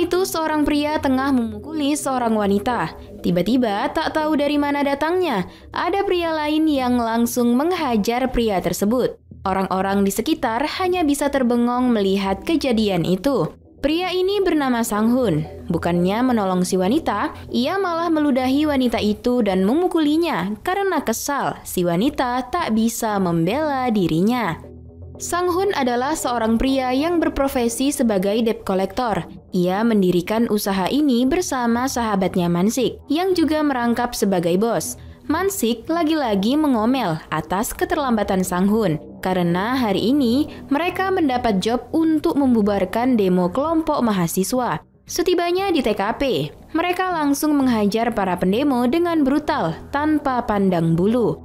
itu seorang pria tengah memukuli seorang wanita. Tiba-tiba tak tahu dari mana datangnya, ada pria lain yang langsung menghajar pria tersebut. Orang-orang di sekitar hanya bisa terbengong melihat kejadian itu. Pria ini bernama Sang-hun. Bukannya menolong si wanita, ia malah meludahi wanita itu dan memukulinya karena kesal si wanita tak bisa membela dirinya. Sang-hun adalah seorang pria yang berprofesi sebagai debt collector. Ia mendirikan usaha ini bersama sahabatnya Mansik, yang juga merangkap sebagai bos. Mansik lagi-lagi mengomel atas keterlambatan Sang-hun, karena hari ini mereka mendapat job untuk membubarkan demo kelompok mahasiswa. Setibanya di TKP, mereka langsung menghajar para pendemo dengan brutal tanpa pandang bulu.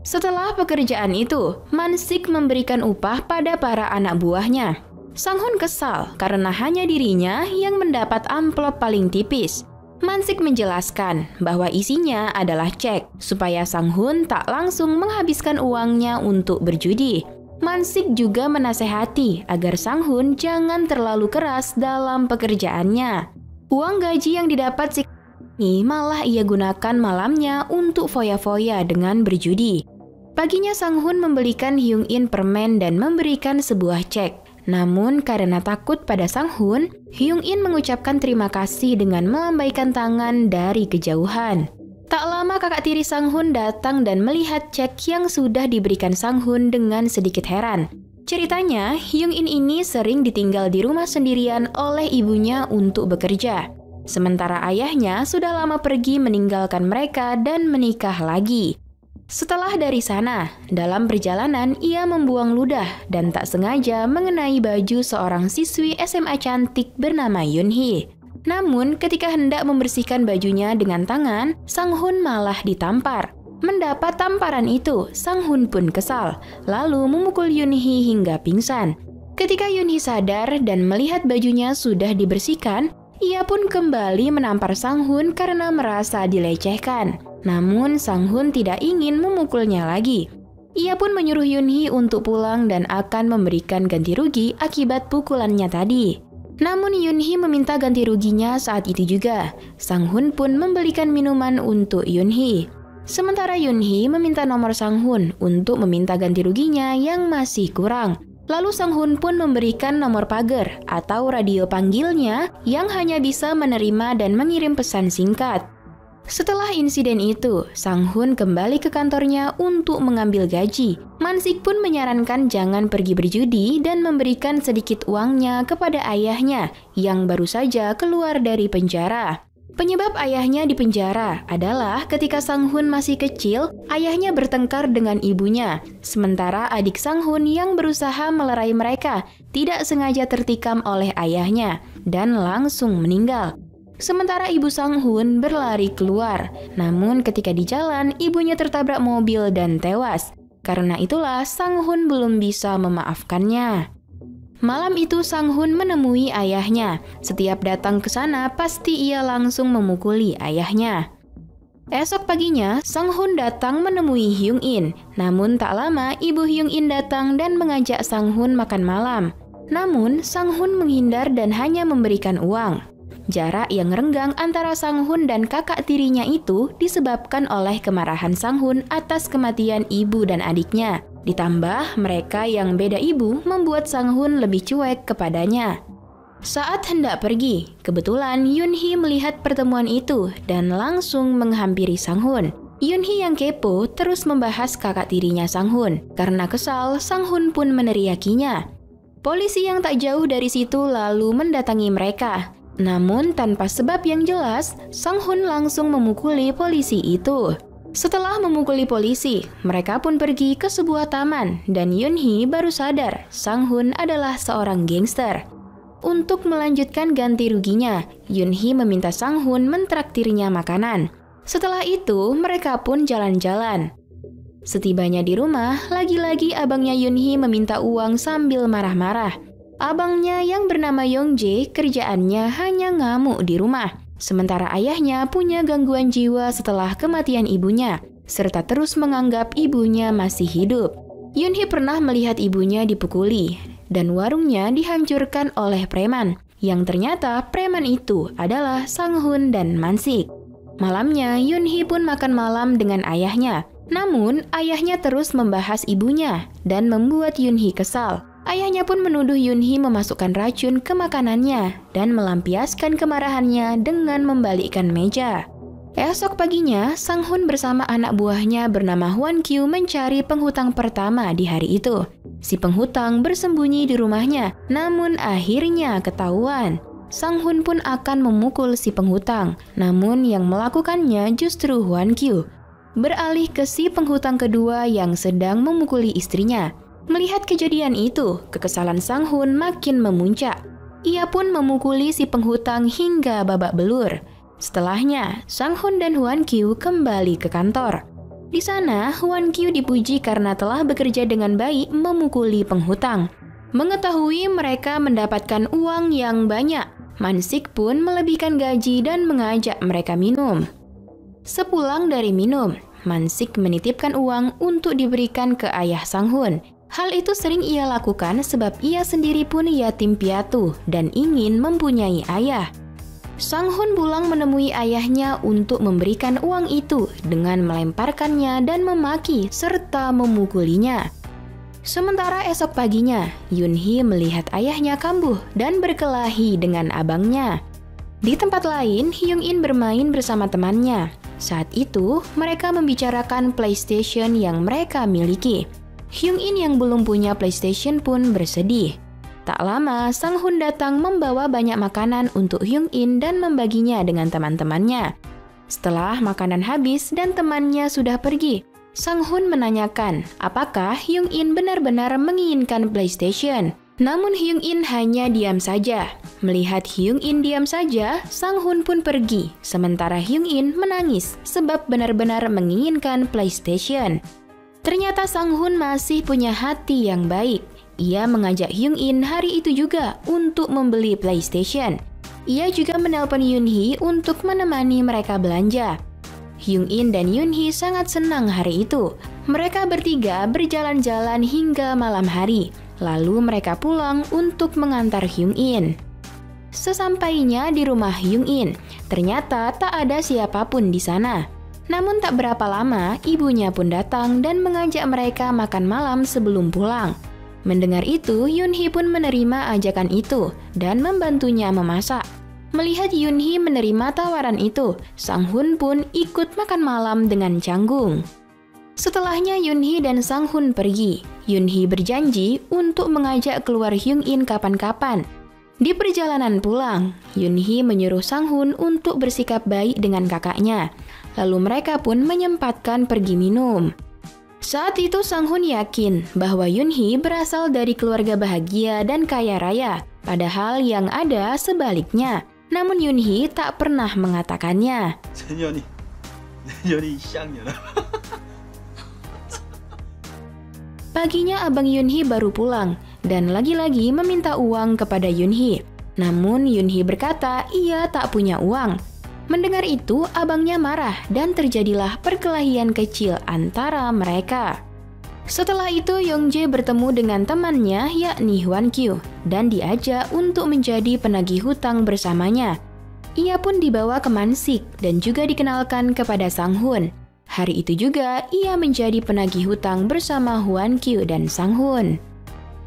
Setelah pekerjaan itu, Mansik memberikan upah pada para anak buahnya. Sang-hun kesal karena hanya dirinya yang mendapat amplop paling tipis. Mansik menjelaskan bahwa isinya adalah cek, supaya Sang-hun tak langsung menghabiskan uangnya untuk berjudi. Mansik juga menasehati agar Sang-hun jangan terlalu keras dalam pekerjaannya. Uang gaji yang didapat si ini malah ia gunakan malamnya untuk foya-foya dengan berjudi. Paginya Sang-hun membelikan Hyung-in permen dan memberikan sebuah cek. Namun karena takut pada Sang-hun, Hyung-in mengucapkan terima kasih dengan melambaikan tangan dari kejauhan. Tak lama kakak tiri Sang-hun datang dan melihat cek yang sudah diberikan Sang-hun dengan sedikit heran. Ceritanya, Hyung-in ini sering ditinggal di rumah sendirian oleh ibunya untuk bekerja. Sementara ayahnya sudah lama pergi meninggalkan mereka dan menikah lagi. Setelah dari sana, dalam perjalanan ia membuang ludah dan tak sengaja mengenai baju seorang siswi SMA cantik bernama Yun-hee. Namun ketika hendak membersihkan bajunya dengan tangan, Sang-hun malah ditampar. Mendapat tamparan itu, Sang-hun pun kesal, lalu memukul Yun-hee hingga pingsan. Ketika Yun-hee sadar dan melihat bajunya sudah dibersihkan, ia pun kembali menampar Sang-hun karena merasa dilecehkan. Namun Sang-hun tidak ingin memukulnya lagi. Ia pun menyuruh Yun-hee untuk pulang dan akan memberikan ganti rugi akibat pukulannya tadi. Namun Yun-hee meminta ganti ruginya saat itu juga. Sang-hun pun membelikan minuman untuk Yun-hee. Sementara Yun-hee meminta nomor Sang-hun untuk meminta ganti ruginya yang masih kurang. Lalu Sang-hun pun memberikan nomor pagar atau radio panggilnya yang hanya bisa menerima dan mengirim pesan singkat. Setelah insiden itu, Sang-hun kembali ke kantornya untuk mengambil gaji. Mansik pun menyarankan jangan pergi berjudi dan memberikan sedikit uangnya kepada ayahnya yang baru saja keluar dari penjara. Penyebab ayahnya di penjara adalah ketika Sang-hun masih kecil, ayahnya bertengkar dengan ibunya. Sementara adik Sang-hun yang berusaha melerai mereka tidak sengaja tertikam oleh ayahnya dan langsung meninggal. Sementara ibu Sang-hun berlari keluar, namun ketika di jalan ibunya tertabrak mobil dan tewas. Karena itulah Sang-hun belum bisa memaafkannya. Malam itu Sang-hun menemui ayahnya. Setiap datang ke sana pasti ia langsung memukuli ayahnya. Esok paginya Sang-hun datang menemui Hyung-in. Namun tak lama ibu Hyung-in datang dan mengajak Sang-hun makan malam. Namun Sang-hun menghindar dan hanya memberikan uang. Jarak yang renggang antara Sang-hun dan kakak tirinya itu disebabkan oleh kemarahan Sang-hun atas kematian ibu dan adiknya. Ditambah mereka yang beda ibu membuat Sang-hun lebih cuek kepadanya. Saat hendak pergi, kebetulan Yun-hee melihat pertemuan itu dan langsung menghampiri Sang-hun. Yun-hee yang kepo terus membahas kakak tirinya Sang-hun. Karena kesal, Sang-hun pun meneriakinya. Polisi yang tak jauh dari situ lalu mendatangi mereka. Namun tanpa sebab yang jelas, Sang-hun langsung memukuli polisi itu. Setelah memukuli polisi, mereka pun pergi ke sebuah taman dan Yun-hee baru sadar Sang-hun adalah seorang gangster. Untuk melanjutkan ganti ruginya, Yun-hee meminta Sang-hun mentraktirnya makanan. Setelah itu, mereka pun jalan-jalan. Setibanya di rumah, lagi-lagi abangnya Yun-hee meminta uang sambil marah-marah. Abangnya yang bernama Yong-jae kerjaannya hanya ngamuk di rumah. Sementara ayahnya punya gangguan jiwa setelah kematian ibunya, serta terus menganggap ibunya masih hidup. Yunhee pernah melihat ibunya dipukuli dan warungnya dihancurkan oleh preman, yang ternyata preman itu adalah Sang-hun dan Man-sik. Malamnya, Yunhee pun makan malam dengan ayahnya. Namun, ayahnya terus membahas ibunya dan membuat Yunhee kesal. Ayahnya pun menuduh Yunhee memasukkan racun ke makanannya dan melampiaskan kemarahannya dengan membalikkan meja. Esok paginya, Sang-hun bersama anak buahnya bernama Hwan-kyu mencari penghutang pertama di hari itu. Si penghutang bersembunyi di rumahnya, namun akhirnya ketahuan. Sang-hun pun akan memukul si penghutang, namun yang melakukannya justru Hwan-kyu. Beralih ke si penghutang kedua yang sedang memukuli istrinya. Melihat kejadian itu, kekesalan Sang-hun makin memuncak. Ia pun memukuli si penghutang hingga babak belur. Setelahnya, Sang-hun dan Hwan-kyu kembali ke kantor. Di sana, Hwan-kyu dipuji karena telah bekerja dengan baik memukuli penghutang. Mengetahui mereka mendapatkan uang yang banyak, Man-sik pun melebihkan gaji dan mengajak mereka minum. Sepulang dari minum, Man-sik menitipkan uang untuk diberikan ke ayah Sang-hun. Hal itu sering ia lakukan sebab ia sendiri pun yatim piatu dan ingin mempunyai ayah. Sang-hun pulang menemui ayahnya untuk memberikan uang itu dengan melemparkannya dan memaki serta memukulinya. Sementara esok paginya, Yunhee melihat ayahnya kambuh dan berkelahi dengan abangnya. Di tempat lain, Hyung-in bermain bersama temannya. Saat itu, mereka membicarakan PlayStation yang mereka miliki. Hyung-in yang belum punya PlayStation pun bersedih. Tak lama, Sang-hun datang membawa banyak makanan untuk Hyung-in dan membaginya dengan teman-temannya. Setelah makanan habis dan temannya sudah pergi, Sang-hun menanyakan apakah Hyung-in benar-benar menginginkan PlayStation. Namun Hyung-in hanya diam saja. Melihat Hyung-in diam saja, Sang-hun pun pergi. Sementara Hyung-in menangis sebab benar-benar menginginkan PlayStation. Ternyata Sang-hun masih punya hati yang baik. Ia mengajak Hyung-in hari itu juga untuk membeli PlayStation. Ia juga menelpon Yunhee untuk menemani mereka belanja. Hyung-in dan Yunhee sangat senang hari itu. Mereka bertiga berjalan-jalan hingga malam hari. Lalu mereka pulang untuk mengantar Hyung-in. Sesampainya di rumah Hyung-in, ternyata tak ada siapapun di sana. Namun tak berapa lama, ibunya pun datang dan mengajak mereka makan malam sebelum pulang. Mendengar itu, Yunhee pun menerima ajakan itu dan membantunya memasak. Melihat Yunhee menerima tawaran itu, Sang-hun pun ikut makan malam dengan canggung. Setelahnya Yunhee dan Sang-hun pergi. Yunhee berjanji untuk mengajak keluar Hyung-in kapan-kapan. Di perjalanan pulang, Yunhee menyuruh Sang-hun untuk bersikap baik dengan kakaknya. Lalu mereka pun menyempatkan pergi minum. Saat itu Sang-hun yakin bahwa Yunhee berasal dari keluarga bahagia dan kaya raya, padahal yang ada sebaliknya. Namun Yunhee tak pernah mengatakannya. Paginya abang Yunhee baru pulang dan lagi-lagi meminta uang kepada Yunhee. Namun Yunhee berkata ia tak punya uang. Mendengar itu, abangnya marah dan terjadilah perkelahian kecil antara mereka. Setelah itu, Yongjae bertemu dengan temannya yakni Hwan-kyu dan diajak untuk menjadi penagih hutang bersamanya. Ia pun dibawa ke Man-sik dan juga dikenalkan kepada Sang-hun. Hari itu juga ia menjadi penagih hutang bersama Hwan-kyu dan Sang-hun.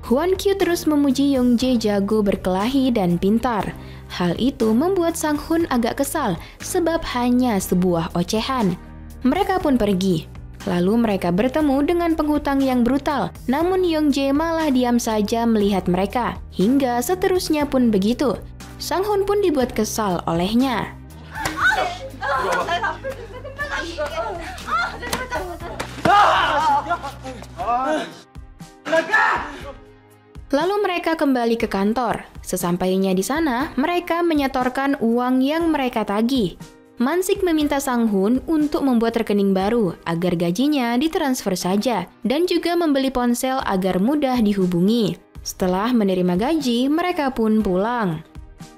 Hwan-kyu terus memuji Yongjae jago berkelahi dan pintar. Hal itu membuat Sang-hun agak kesal sebab hanya sebuah ocehan. Mereka pun pergi. Lalu mereka bertemu dengan penghutang yang brutal, namun Yongjae malah diam saja melihat mereka. Hingga seterusnya pun begitu. Sang-hun pun dibuat kesal olehnya. Lalu mereka kembali ke kantor. Sesampainya di sana, mereka menyetorkan uang yang mereka tagih. Man-sik meminta Sang-hun untuk membuat rekening baru agar gajinya ditransfer saja dan juga membeli ponsel agar mudah dihubungi. Setelah menerima gaji, mereka pun pulang.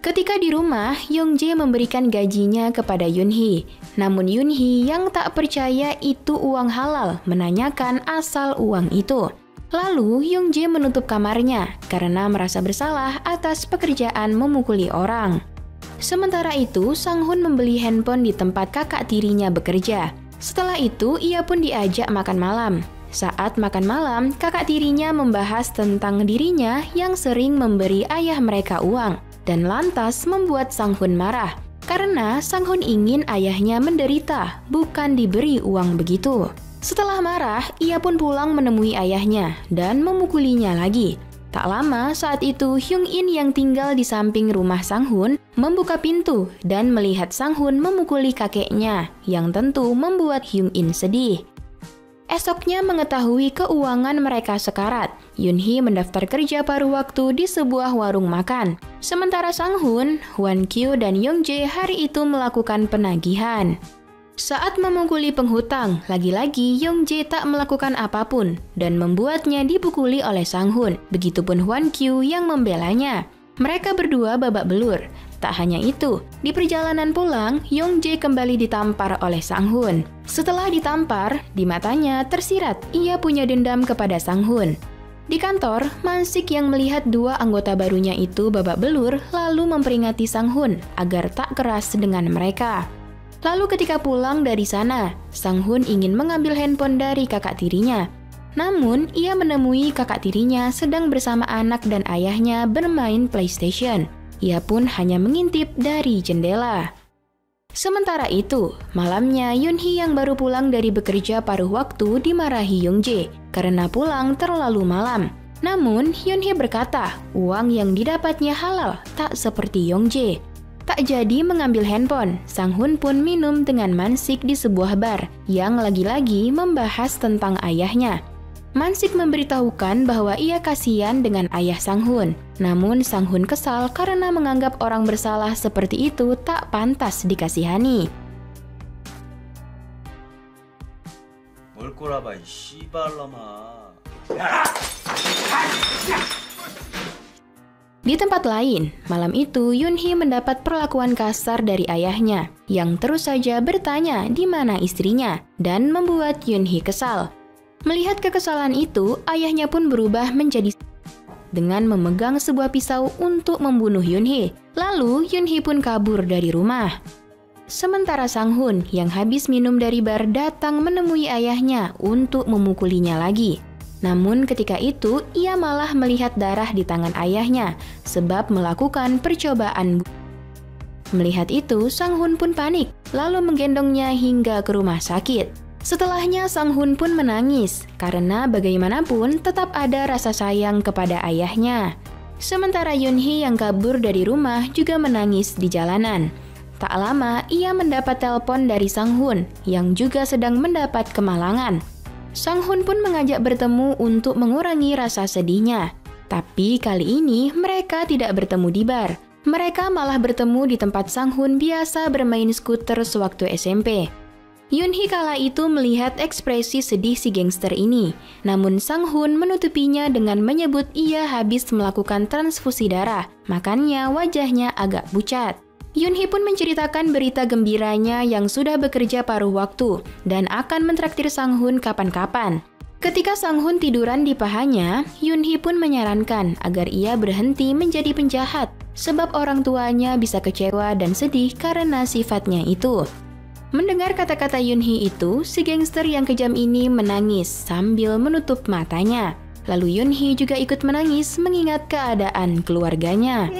Ketika di rumah, Yongjae memberikan gajinya kepada Yunhee. Namun Yunhee yang tak percaya itu uang halal menanyakan asal uang itu. Lalu Young Jae menutup kamarnya karena merasa bersalah atas pekerjaan memukuli orang. Sementara itu, Sang Hun membeli handphone di tempat kakak tirinya bekerja. Setelah itu, ia pun diajak makan malam. Saat makan malam, kakak tirinya membahas tentang dirinya yang sering memberi ayah mereka uang, dan lantas membuat Sang Hun marah. Karena Sang Hun ingin ayahnya menderita, bukan diberi uang begitu. Setelah marah, ia pun pulang menemui ayahnya dan memukulinya lagi. Tak lama saat itu, Hyung In yang tinggal di samping rumah Sang Hun membuka pintu dan melihat Sang Hun memukuli kakeknya, yang tentu membuat Hyung In sedih. Esoknya mengetahui keuangan mereka sekarat, Yoon Hee mendaftar kerja paruh waktu di sebuah warung makan. Sementara Sang Hun, Hwan Kyu, dan Young Jae hari itu melakukan penagihan. Saat memukuli penghutang, lagi-lagi Young Jae tak melakukan apapun dan membuatnya dipukuli oleh Sang Hun. Begitupun Hwan Kyu yang membelanya. Mereka berdua babak belur. Tak hanya itu, di perjalanan pulang, Young Jae kembali ditampar oleh Sang Hun. Setelah ditampar, di matanya tersirat ia punya dendam kepada Sang Hun. Di kantor, Mansik yang melihat dua anggota barunya itu babak belur lalu memperingati Sang Hun agar tak keras dengan mereka. Lalu ketika pulang dari sana, Sang Hun ingin mengambil handphone dari kakak tirinya. Namun, ia menemui kakak tirinya sedang bersama anak dan ayahnya bermain PlayStation. Ia pun hanya mengintip dari jendela. Sementara itu, malamnya Yoon Hee yang baru pulang dari bekerja paruh waktu dimarahi Young Jae karena pulang terlalu malam. Namun, Yoon Hee berkata, uang yang didapatnya halal, tak seperti Young Jae. Tak jadi mengambil handphone, Sang Hun pun minum dengan Mansik di sebuah bar yang lagi-lagi membahas tentang ayahnya. Mansik memberitahukan bahwa ia kasihan dengan ayah Sang Hun. Namun Sang Hun kesal karena menganggap orang bersalah seperti itu tak pantas dikasihani. 뭘 꼬라봐 이 씨발놈아. Di tempat lain, malam itu Yoon Hee mendapat perlakuan kasar dari ayahnya yang terus saja bertanya di mana istrinya dan membuat Yoon Hee kesal. Melihat kekesalan itu, ayahnya pun berubah menjadi dengan memegang sebuah pisau untuk membunuh Yoon Hee. Lalu Yoon Hee pun kabur dari rumah. Sementara Sang Hun yang habis minum dari bar datang menemui ayahnya untuk memukulinya lagi. Namun ketika itu, ia malah melihat darah di tangan ayahnya sebab melakukan percobaan. Melihat itu, Sang Hun pun panik, lalu menggendongnya hingga ke rumah sakit. Setelahnya, Sang Hun pun menangis, karena bagaimanapun tetap ada rasa sayang kepada ayahnya. Sementara Yoon Hee yang kabur dari rumah juga menangis di jalanan. Tak lama, ia mendapat telepon dari Sang Hun, yang juga sedang mendapat kemalangan. Sang Hun pun mengajak bertemu untuk mengurangi rasa sedihnya. Tapi kali ini mereka tidak bertemu di bar. Mereka malah bertemu di tempat Sang Hun biasa bermain skuter sewaktu SMP. Yoon Hee kala itu melihat ekspresi sedih si gangster ini. Namun Sang Hun menutupinya dengan menyebut ia habis melakukan transfusi darah. Makanya wajahnya agak pucat. Yoon Hee pun menceritakan berita gembiranya yang sudah bekerja paruh waktu dan akan mentraktir Sang Hun kapan-kapan. Ketika Sang Hun tiduran di pahanya, Yoon Hee pun menyarankan agar ia berhenti menjadi penjahat sebab orang tuanya bisa kecewa dan sedih karena sifatnya itu. Mendengar kata-kata Yoon Hee itu, si gangster yang kejam ini menangis sambil menutup matanya. Lalu Yoon Hee juga ikut menangis mengingat keadaan keluarganya.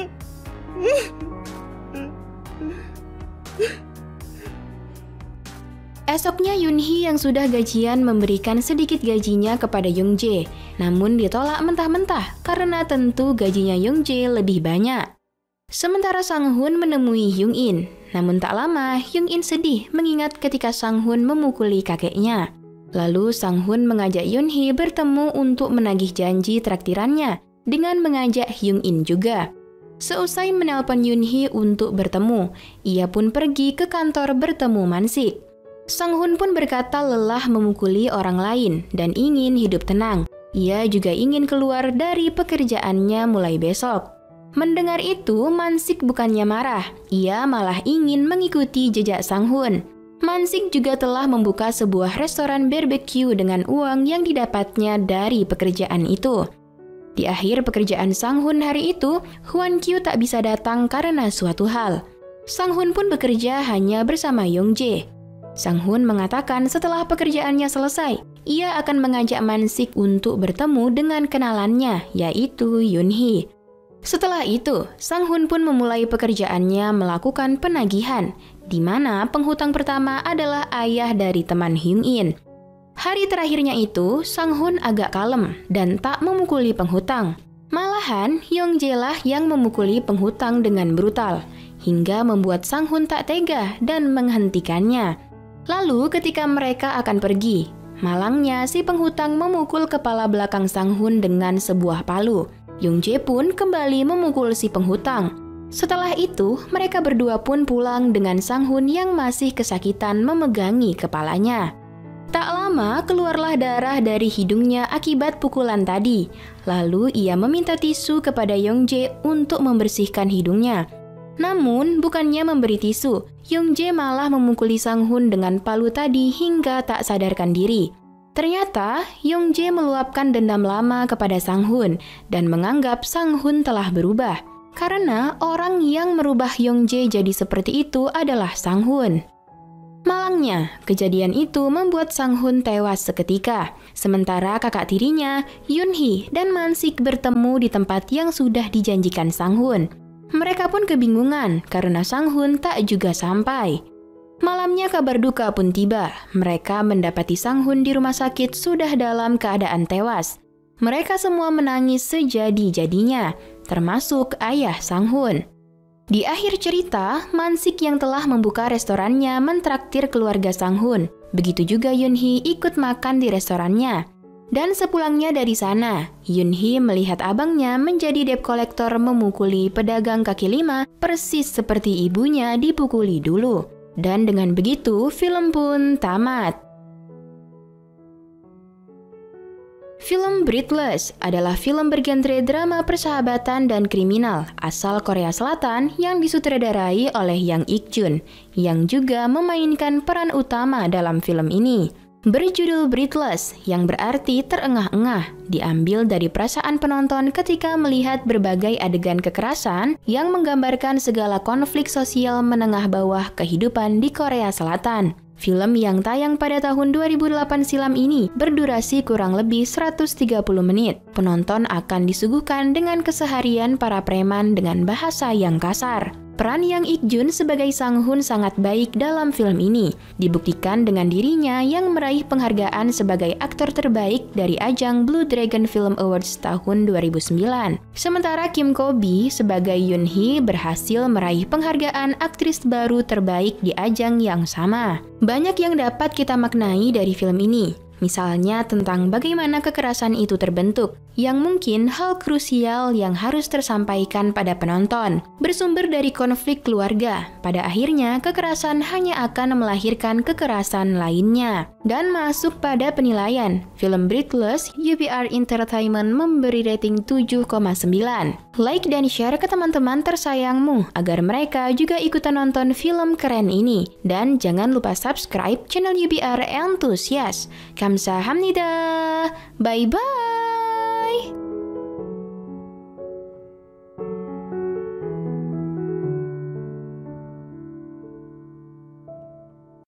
Esoknya Yoon Hee yang sudah gajian memberikan sedikit gajinya kepada Young Jae, namun ditolak mentah-mentah karena tentu gajinya Young Jae lebih banyak. Sementara Sang Hun menemui Hyung In, namun tak lama Hyung In sedih mengingat ketika Sang Hun memukuli kakeknya. Lalu Sang Hun mengajak Yoon Hee bertemu untuk menagih janji traktirannya dengan mengajak Hyung In juga. Seusai menelpon Yoon Hee untuk bertemu, ia pun pergi ke kantor bertemu Mansik. Sang Hun pun berkata lelah memukuli orang lain dan ingin hidup tenang. Ia juga ingin keluar dari pekerjaannya mulai besok. Mendengar itu, Mansik bukannya marah, ia malah ingin mengikuti jejak Sang Hun. Mansik juga telah membuka sebuah restoran barbecue dengan uang yang didapatnya dari pekerjaan itu. Di akhir pekerjaan Sang-hun hari itu, Hwan Kyu tak bisa datang karena suatu hal. Sang-hun pun bekerja hanya bersama Yong-jae. Sang-hun mengatakan setelah pekerjaannya selesai, ia akan mengajak Mansik untuk bertemu dengan kenalannya, yaitu Yoon-hee. Setelah itu, Sang-hun pun memulai pekerjaannya melakukan penagihan, di mana penghutang pertama adalah ayah dari teman Hyung-in. Hari terakhirnya itu, Sang-hun agak kalem dan tak memukuli penghutang. Malahan, Yong-jae lah yang memukuli penghutang dengan brutal, hingga membuat Sang-hun tak tega dan menghentikannya. Lalu ketika mereka akan pergi, malangnya si penghutang memukul kepala belakang Sang-hun dengan sebuah palu. Yong-jae pun kembali memukul si penghutang. Setelah itu, mereka berdua pun pulang dengan Sang-hun yang masih kesakitan memegangi kepalanya. Tak lama, keluarlah darah dari hidungnya akibat pukulan tadi. Lalu ia meminta tisu kepada Yong-jae untuk membersihkan hidungnya. Namun, bukannya memberi tisu, Yong-jae malah memukuli Sang-hun dengan palu tadi hingga tak sadarkan diri. Ternyata, Yong-jae meluapkan dendam lama kepada Sang-hun dan menganggap Sang-hun telah berubah. Karena orang yang merubah Yong-jae jadi seperti itu adalah Sang-hun. Malangnya, kejadian itu membuat Sang-hun tewas seketika. Sementara kakak tirinya, Yoon-hee dan Mansik bertemu di tempat yang sudah dijanjikan Sang-hun. Mereka pun kebingungan karena Sang-hun tak juga sampai. Malamnya kabar duka pun tiba. Mereka mendapati Sang-hun di rumah sakit sudah dalam keadaan tewas. Mereka semua menangis sejadi-jadinya, termasuk ayah Sang-hun. Di akhir cerita, Mansik yang telah membuka restorannya mentraktir keluarga Sang-hun. Begitu juga Yoon-hee ikut makan di restorannya. Dan sepulangnya dari sana, Yoon-hee melihat abangnya menjadi debt collector memukuli pedagang kaki lima persis seperti ibunya dipukuli dulu. Dan dengan begitu, film pun tamat. Film Breathless adalah film bergenre drama persahabatan dan kriminal asal Korea Selatan yang disutradarai oleh Yang Ik-jun, yang juga memainkan peran utama dalam film ini. Berjudul Breathless, yang berarti terengah-engah, diambil dari perasaan penonton ketika melihat berbagai adegan kekerasan yang menggambarkan segala konflik sosial menengah bawah kehidupan di Korea Selatan. Film yang tayang pada tahun 2008 silam ini berdurasi kurang lebih 130 menit. Penonton akan disuguhkan dengan keseharian para preman dengan bahasa yang kasar. Peran Yang Ik-jun sebagai Sang-hun sangat baik dalam film ini, dibuktikan dengan dirinya yang meraih penghargaan sebagai aktor terbaik dari ajang Blue Dragon Film Awards tahun 2009. Sementara Kim Ko-bi sebagai Yoon-hee berhasil meraih penghargaan aktris baru terbaik di ajang yang sama. Banyak yang dapat kita maknai dari film ini. Misalnya tentang bagaimana kekerasan itu terbentuk, yang mungkin hal krusial yang harus tersampaikan pada penonton. Bersumber dari konflik keluarga, pada akhirnya kekerasan hanya akan melahirkan kekerasan lainnya. Dan masuk pada penilaian, film Breathless, UBR Entertainment memberi rating 7,9. Like dan share ke teman-teman tersayangmu agar mereka juga ikutan nonton film keren ini. Dan jangan lupa subscribe channel UBR Enthusiast. Kamsahamnida. Bye-bye.